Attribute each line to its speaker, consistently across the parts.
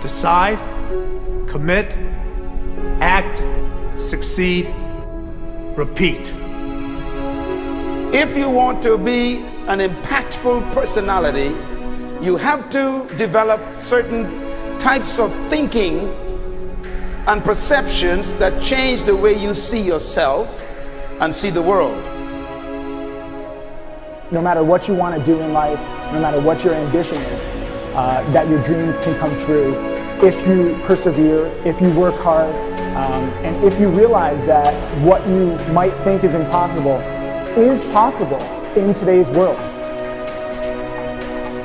Speaker 1: Decide, commit, act, succeed, repeat.
Speaker 2: If you want to be an impactful personality, you have to develop certain types of thinking and perceptions that change the way you see yourself and see the world.
Speaker 3: No matter what you want to do in life, no matter what your ambition is, that your dreams can come true if you persevere, if you work hard, and if you realize that what you might think is impossible is possible in today's world.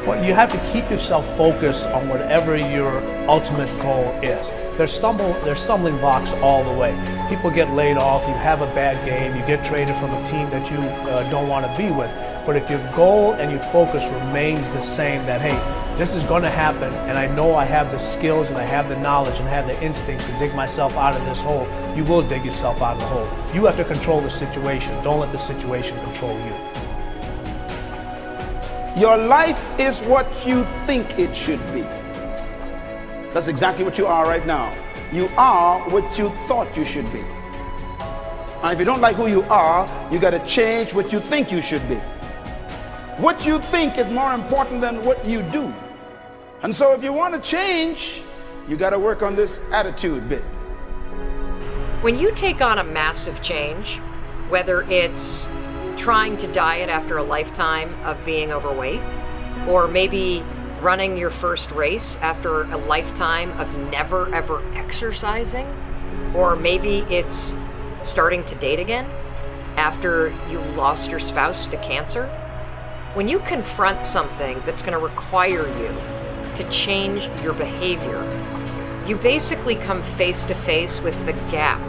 Speaker 1: Well, you have to keep yourself focused on whatever your ultimate goal is. There's stumbling blocks all the way. People get laid off, you have a bad game, you get traded from a team that you don't want to be with. But if your goal and your focus remains the same, that hey, this is going to happen, and I know I have the skills and I have the knowledge and I have the instincts to dig myself out of this hole, you will dig yourself out of the hole. You have to control the situation. Don't let the situation control you.
Speaker 2: Your life is what you think it should be. That's exactly what you are right now. You are what you thought you should be. And if you don't like who you are, you got to change what you think you should be. What you think is more important than what you do. And so if you want to change, you got to work on this attitude bit.
Speaker 4: When you take on a massive change, whether it's trying to diet after a lifetime of being overweight, or maybe running your first race after a lifetime of never ever exercising, or maybe it's starting to date again after you lost your spouse to cancer. When you confront something that's going to require you to change your behavior, you basically come face to face with the gap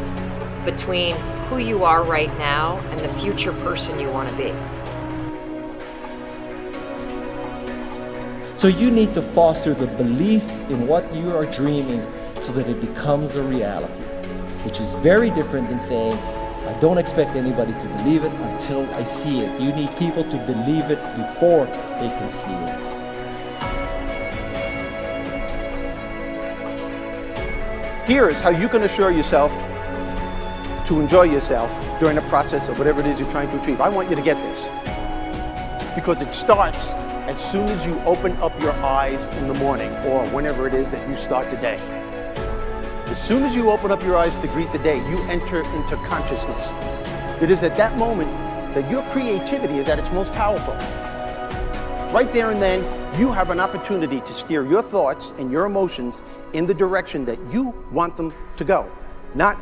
Speaker 4: between who you are right now and the future person you want to be.
Speaker 5: So you need to foster the belief in what you are dreaming so that it becomes a reality, which is very different than saying, I don't expect anybody to believe it until I see it. You need people to believe it before they can see it.
Speaker 6: Here is how you can assure yourself to enjoy yourself during the process of whatever it is you're trying to achieve. I want you to get this, because it starts as soon as you open up your eyes in the morning, or whenever it is that you start the day. As soon as you open up your eyes to greet the day, you enter into consciousness. It is at that moment that your creativity is at its most powerful. Right there and then, you have an opportunity to steer your thoughts and your emotions in the direction that you want them to go, not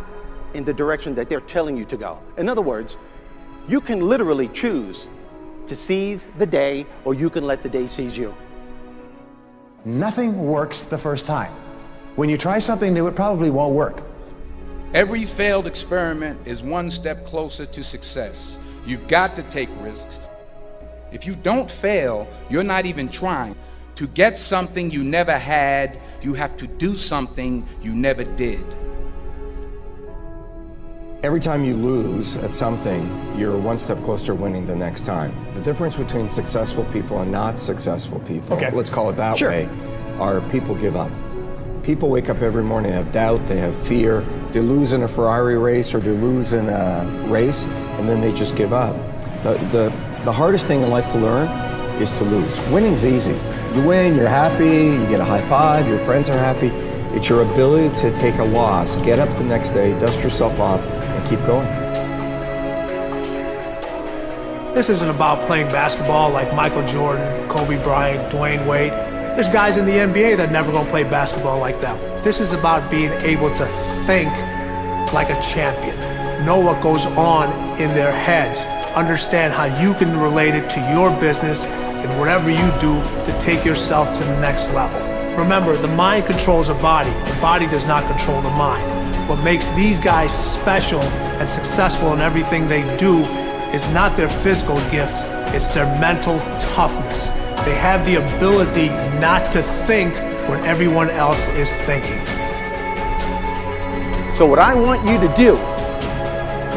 Speaker 6: in the direction that they're telling you to go. In other words, you can literally choose to seize the day, or you can let the day seize you.
Speaker 7: Nothing works the first time. When you try something new, it probably won't work.
Speaker 8: Every failed experiment is one step closer to success. You've got to take risks. If you don't fail, you're not even trying. To get something you never had, you have to do something you never did.
Speaker 9: Every time you lose at something, you're one step closer to winning the next time. The difference between successful people and not successful people, let's call it that way, are people give up. People wake up every morning, they have doubt, they have fear, they lose in a Ferrari race or they lose in a race, and then they just give up. The hardest thing in life to learn is to lose. Winning's easy. You win, you're happy, you get a high five, your friends are happy. It's your ability to take a loss, get up the next day, dust yourself off, and keep going.
Speaker 1: This isn't about playing basketball like Michael Jordan, Kobe Bryant, Dwayne Wade. There's guys in the NBA that never gonna play basketball like them. This is about being able to think like a champion, know what goes on in their heads, understand how you can relate it to your business and whatever you do to take yourself to the next level. Remember, the mind controls the body does not control the mind. What makes these guys special and successful in everything they do is not their physical gifts, it's their mental toughness. They have the ability not to think when everyone else is thinking.
Speaker 6: So what I want you to do,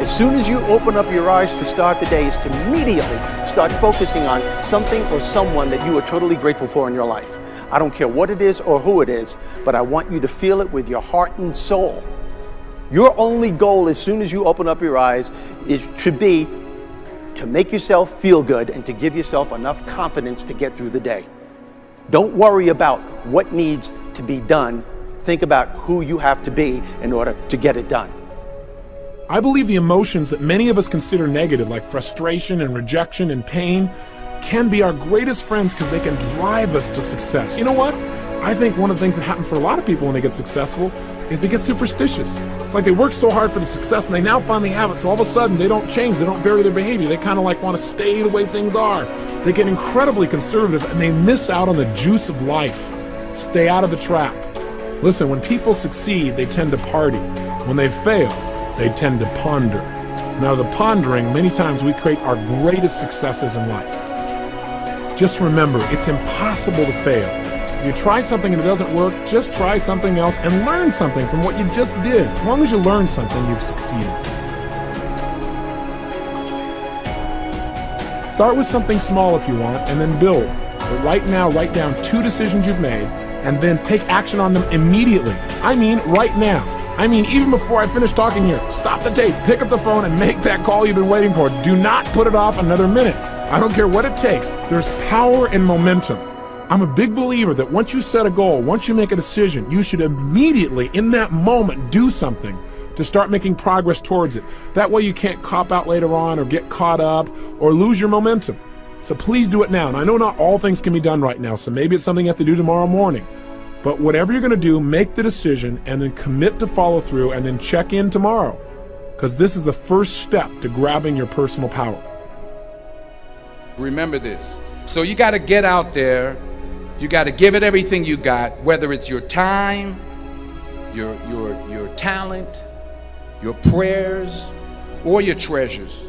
Speaker 6: as soon as you open up your eyes to start the day, is to immediately start focusing on something or someone that you are totally grateful for in your life. I don't care what it is or who it is, but I want you to feel it with your heart and soul. Your only goal as soon as you open up your eyes should be to make yourself feel good and to give yourself enough confidence to get through the day. Don't worry about what needs to be done. Think about who you have to be in order to get it done.
Speaker 10: I believe the emotions that many of us consider negative, like frustration and rejection and pain, can be our greatest friends because they can drive us to success. You know what? I think one of the things that happens for a lot of people when they get successful is they get superstitious. It's like they work so hard for the success and they now finally have it, so all of a sudden they don't change, they don't vary their behavior, they kind of like want to stay the way things are. They get incredibly conservative and they miss out on the juice of life. Stay out of the trap. Listen, when people succeed, they tend to party. When they fail, they tend to ponder. Now, the pondering, many times we create our greatest successes in life. Just remember, it's impossible to fail. If you try something and it doesn't work, just try something else and learn something from what you just did. As long as you learn something, you've succeeded. Start with something small if you want, and then build. But right now, write down 2 decisions you've made, and then take action on them immediately. I mean, right now. I mean, even before I finish talking here, stop the tape, pick up the phone, and make that call you've been waiting for. Do not put it off another minute. I don't care what it takes. There's power in momentum. I'm a big believer that once you set a goal, once you make a decision, you should immediately, in that moment, do something to start making progress towards it. That way you can't cop out later on or get caught up or lose your momentum. So please do it now. And I know not all things can be done right now, so maybe it's something you have to do tomorrow morning. But whatever you're going to do, make the decision and then commit to follow through and then check in tomorrow. Because this is the first step to grabbing your personal power.
Speaker 8: Remember this. So you got to get out there. You got to give it everything you got, whether it's your time, your talent, your prayers, or your treasures.